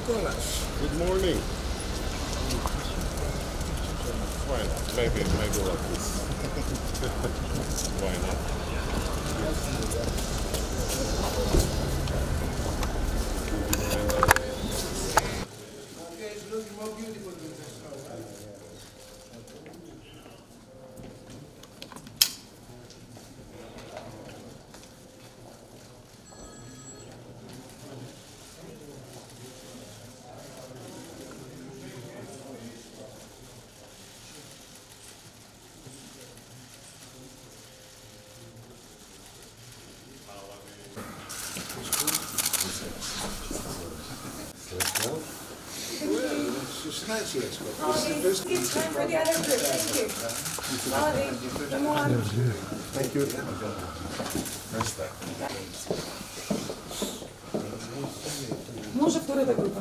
Nicolas. Good morning. Why not? Maybe like this. Why not? Okay, it's looking more beautiful than this. It's nice, let's go. It's time for the other group. Thank you. Molly, come on. Thank you. Nice Може втората група.